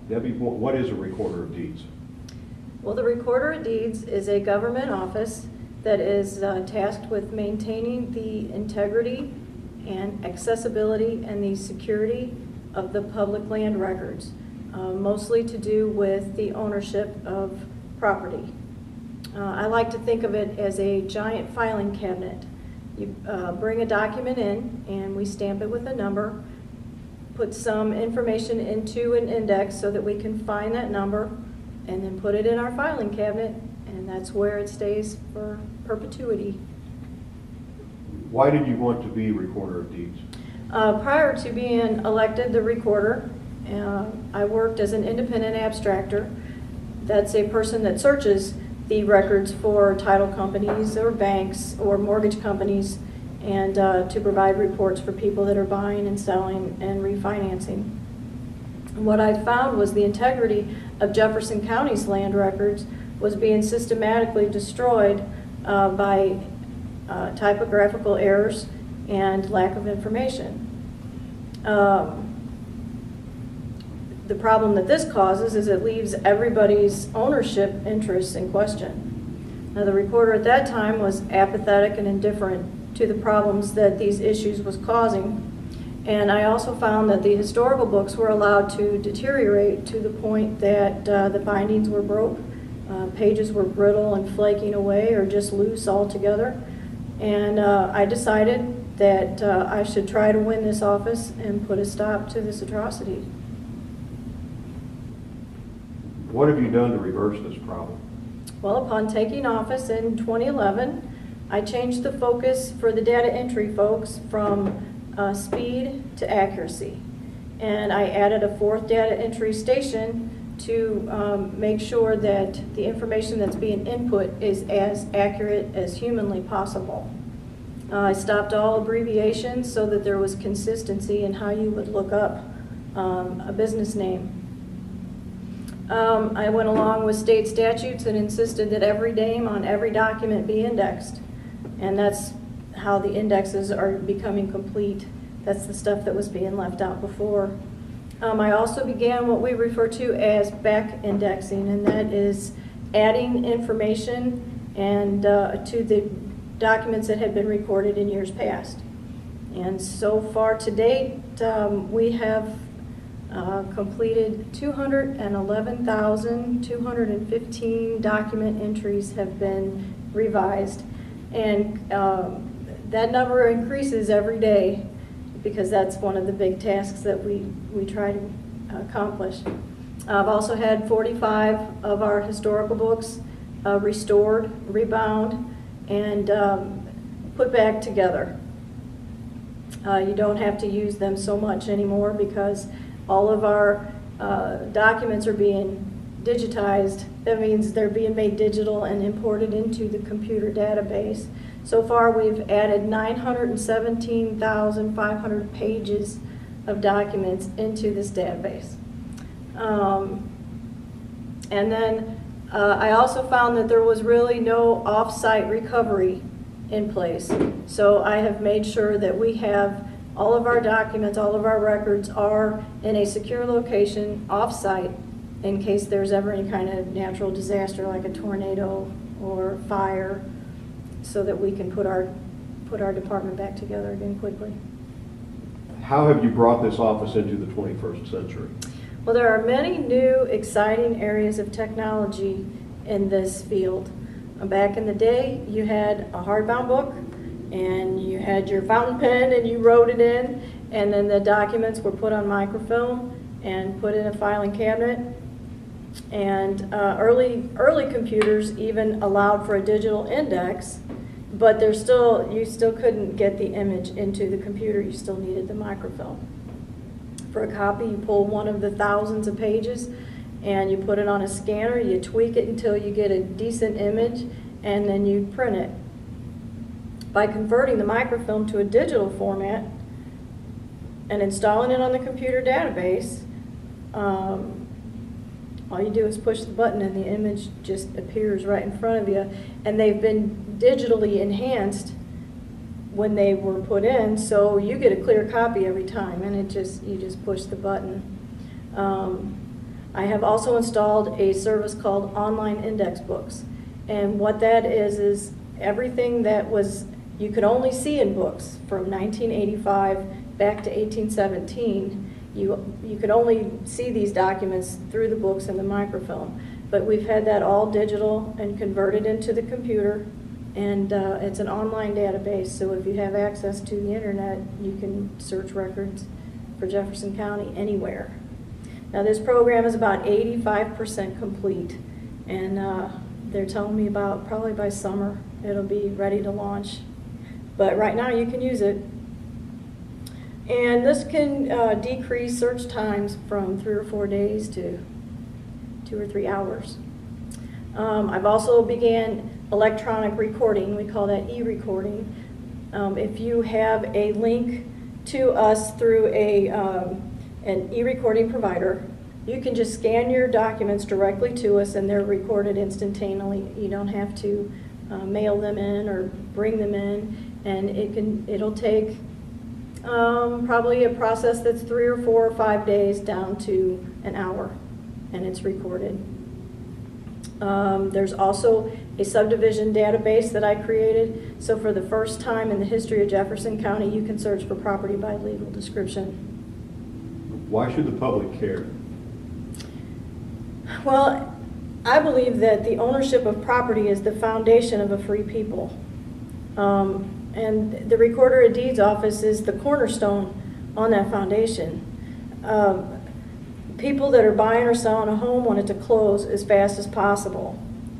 Debbie, what is a recorder of deeds? Well, the Recorder of Deeds is a government office that is tasked with maintaining the integrity and accessibility and the security of the public land records, mostly to do with the ownership of property. I like to think of it as a giant filing cabinet. You bring a document in and we stamp it with a number, put some information into an index so that we can find that number, and then put it in our filing cabinet, and that's where it stays for perpetuity. Why did you want to be Recorder of Deeds? Prior to being elected the recorder, I worked as an independent abstractor. That's a person that searches the records for title companies or banks or mortgage companies, and to provide reports for people that are buying and selling and refinancing. What I found was the integrity of Jefferson County's land records was being systematically destroyed by typographical errors and lack of information. The problem that this causes is it leaves everybody's ownership interests in question. Now, the recorder at that time was apathetic and indifferent to the problems that these issues was causing. And I also found that the historical books were allowed to deteriorate to the point that the bindings were broke, pages were brittle and flaking away or just loose altogether. And I decided that I should try to win this office and put a stop to this atrocity. What have you done to reverse this problem? Well, upon taking office in 2011, I changed the focus for the data entry folks from speed to accuracy. And I added a fourth data entry station to make sure that the information that's being input is as accurate as humanly possible. I stopped all abbreviations so that there was consistency in how you would look up a business name. I went along with state statutes and insisted that every name on every document be indexed. And that's how the indexes are becoming complete. That's the stuff that was being left out before. I also began what we refer to as back indexing, and that is adding information and to the documents that had been recorded in years past. And so far to date, we have completed 211,215 document entries have been revised. And that number increases every day because that's one of the big tasks that we try to accomplish. I've also had 45 of our historical books restored, rebound, and put back together. You don't have to use them so much anymore because all of our documents are being digitized. That means they're being made digital and imported into the computer database. So far we've added 917,500 pages of documents into this database. And then I also found that there was really no off-site recovery in place. So I have made sure that we have all of our documents, all of our records are in a secure location off-site in case there's ever any kind of natural disaster like a tornado or fire, so that we can put our department back together again quickly. How have you brought this office into the 21st century? Well, there are many new exciting areas of technology in this field. Back in the day, you had a hardbound book and you had your fountain pen and you wrote it in, and then the documents were put on microfilm and put in a filing cabinet. And early computers even allowed for a digital index, but you still couldn't get the image into the computer. You still needed the microfilm. For a copy, you pull one of the thousands of pages and you put it on a scanner, you tweak it until you get a decent image, and then you print it. By converting the microfilm to a digital format and installing it on the computer database, all you do is push the button and the image just appears right in front of you. And they've been digitally enhanced when they were put in, so you get a clear copy every time, and you just push the button. I have also installed a service called Online Index Books. And what that is everything that was you could only see in books from 1985 back to 1817. You could only see these documents through the books and the microfilm. But we've had that all digital and converted into the computer, and it's an online database, so if you have access to the internet, you can search records for Jefferson County anywhere. Now this program is about 85% complete, and they're telling me about probably by summer it'll be ready to launch. But right now you can use it. And this can decrease search times from 3 or 4 days to 2 or 3 hours. I've also began electronic recording. We call that e-recording. If you have a link to us through an e-recording provider, you can just scan your documents directly to us and they're recorded instantaneously. You don't have to mail them in or bring them in, and it'll take probably a process that's 3 or 4 or 5 days down to an hour, and it's recorded. There's also a subdivision database that I created, so for the first time in the history of Jefferson County, you can search for property by legal description. Why should the public care? Well, I believe that the ownership of property is the foundation of a free people. And the Recorder of Deeds office is the cornerstone on that foundation. People that are buying or selling a home want it to close as fast as possible.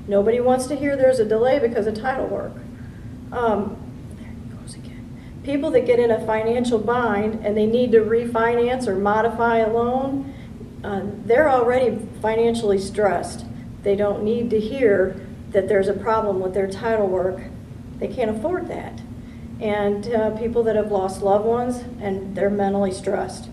Nobody wants to hear there's a delay because of title work. There it goes again. People that get in a financial bind and they need to refinance or modify a loan, they're already financially stressed. They don't need to hear that there's a problem with their title work. They can't afford that. And people that have lost loved ones and they're mentally stressed.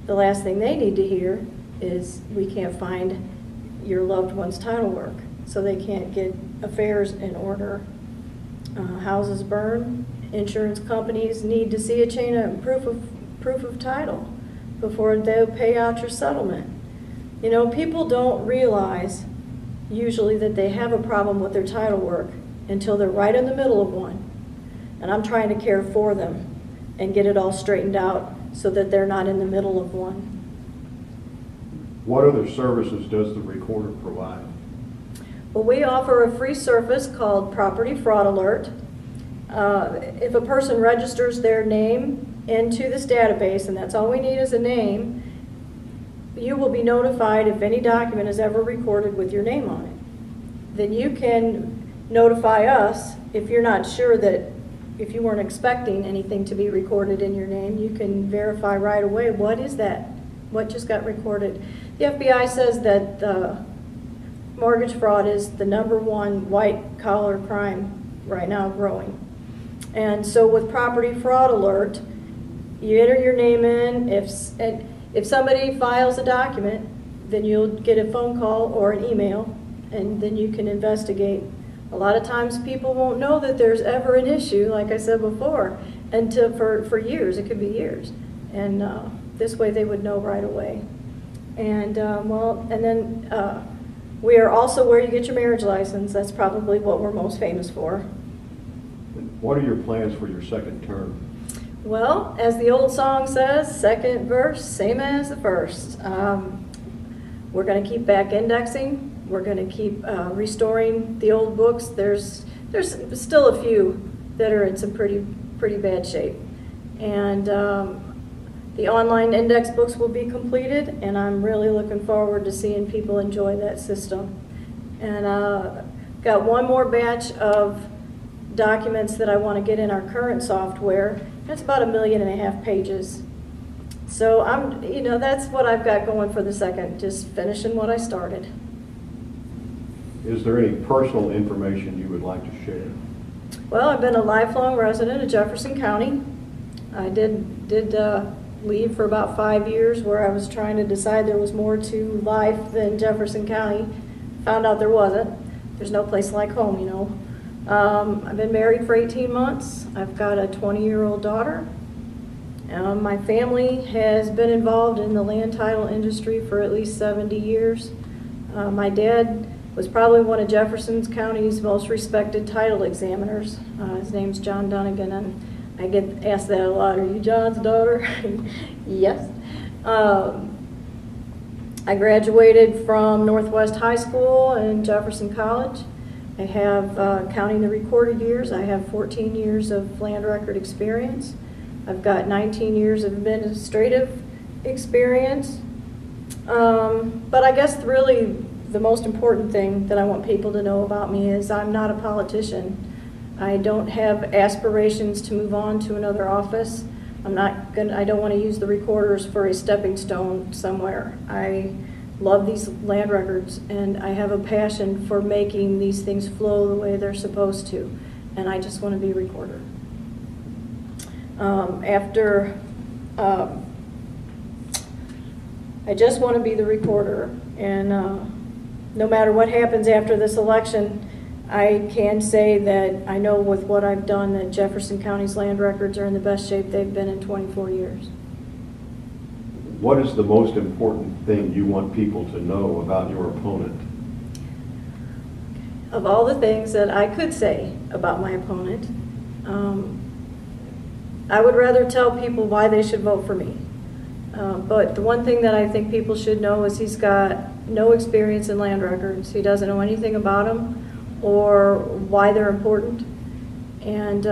The last thing they need to hear is we can't find your loved one's title work, so they can't get affairs in order. Houses burn. Insurance companies need to see a chain of proof of title before they'll pay out your settlement. You know, people don't realize usually that they have a problem with their title work until they're right in the middle of one. And I'm trying to care for them and get it all straightened out so that they're not in the middle of one. What other services does the Recorder provide? Well, we offer a free service called Property Fraud Alert. If a person registers their name into this database, and that's all we need is a name, you will be notified if any document is ever recorded with your name on it. Then you can notify us if you're not sure that, if you weren't expecting anything to be recorded in your name, you can verify right away, what is that? What just got recorded? The FBI says that mortgage fraud is the #1 white-collar crime right now growing. And so with Property Fraud Alert, you enter your name in. If somebody files a document, then you'll get a phone call or an email, and then you can investigate. A lot of times people won't know that there's ever an issue, like I said before, until for years. It could be years. And this way they would know right away. And then we are also where you get your marriage license. That's probably what we're most famous for. What are your plans for your second term? Well, as the old song says, second verse, same as the first. We're going to keep back indexing. We're going to keep restoring the old books. There's still a few that are in some pretty bad shape. And the online index books will be completed, and I'm really looking forward to seeing people enjoy that system. And got one more batch of documents that I want to get in our current software. That's about 1.5 million pages. So that's what I've got going for the second, just finishing what I started. Is there any personal information you would like to share? Well, I've been a lifelong resident of Jefferson County. I did leave for about 5 years, where I was trying to decide there was more to life than Jefferson County. Found out there wasn't. There's no place like home, you know. I've been married for 18 months. I've got a 20-year-old daughter, My family has been involved in the land title industry for at least 70 years. My dad was probably one of Jefferson County's most respected title examiners. His name's John Dunnegan, and I get asked that a lot. Are you John's daughter? Yes. I graduated from Northwest High School and Jefferson College. I have, counting the recorded years, I have 14 years of land record experience. I've got 19 years of administrative experience. But I guess really the most important thing that I want people to know about me is I'm not a politician. I don't have aspirations to move on to another office. I don't want to use the recorders for a stepping stone somewhere. I love these land records, and I have a passion for making these things flow the way they're supposed to, and I just want to be a recorder. I just want to be the recorder, and no matter what happens after this election, I can say that I know with what I've done that Jefferson County's land records are in the best shape they've been in 24 years. What is the most important thing you want people to know about your opponent? Of all the things that I could say about my opponent, I would rather tell people why they should vote for me. But the one thing that I think people should know is he's got no experience in land records. He doesn't know anything about them or why they're important. And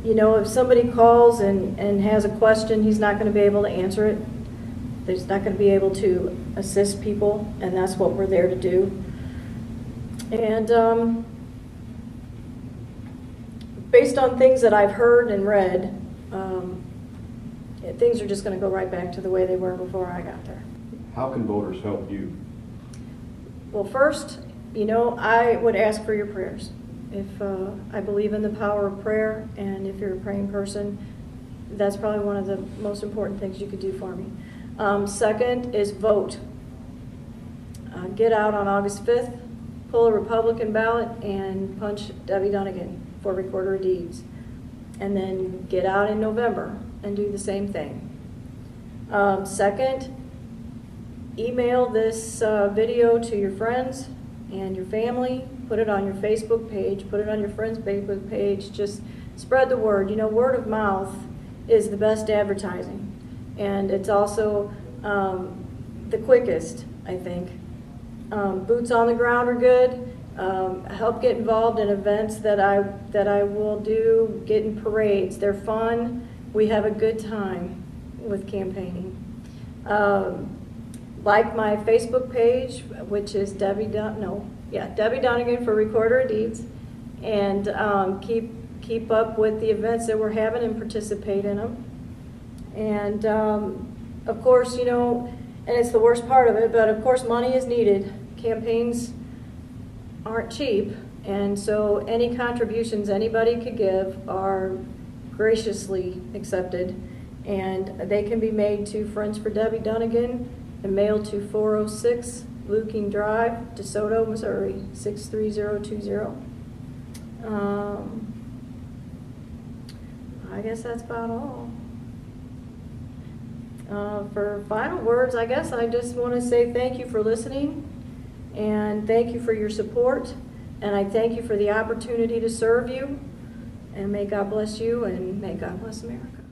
you know, if somebody calls and has a question, he's not going to be able to answer it. He's not going to be able to assist people, and that's what we're there to do. And based on things that I've heard and read, things are just going to go right back to the way they were before I got there. How can voters help you? Well, first, you know, I would ask for your prayers. If I believe in the power of prayer, and if you're a praying person, that's probably one of the most important things you could do for me. Second is vote. Get out on August 5th, pull a Republican ballot, and punch Debbie Dunnegan for Recorder of Deeds. And then get out in November and do the same thing. Second, email this video to your friends and your family. Put it on your Facebook page, put it on your friend's Facebook page, just spread the word. You know, word of mouth is the best advertising, and it's also the quickest, I think. Boots on the ground are good. Help get involved in events that I will do, get in parades. They're fun. We have a good time with campaigning. Like my Facebook page, which is Debbie Dunnegan for Recorder of Deeds, and keep up with the events that we're having and participate in them. And of course, you know, and it's the worst part of it, but of course money is needed. Campaigns aren't cheap, and so any contributions anybody could give are graciously accepted, and they can be made to Friends for Debbie Dunnegan and mailed to 406 Luking Drive, DeSoto, Missouri, 63020. I guess that's about all. For final words, I guess I just want to say thank you for listening, and thank you for your support, and I thank you for the opportunity to serve you, and may God bless you, and may God bless America.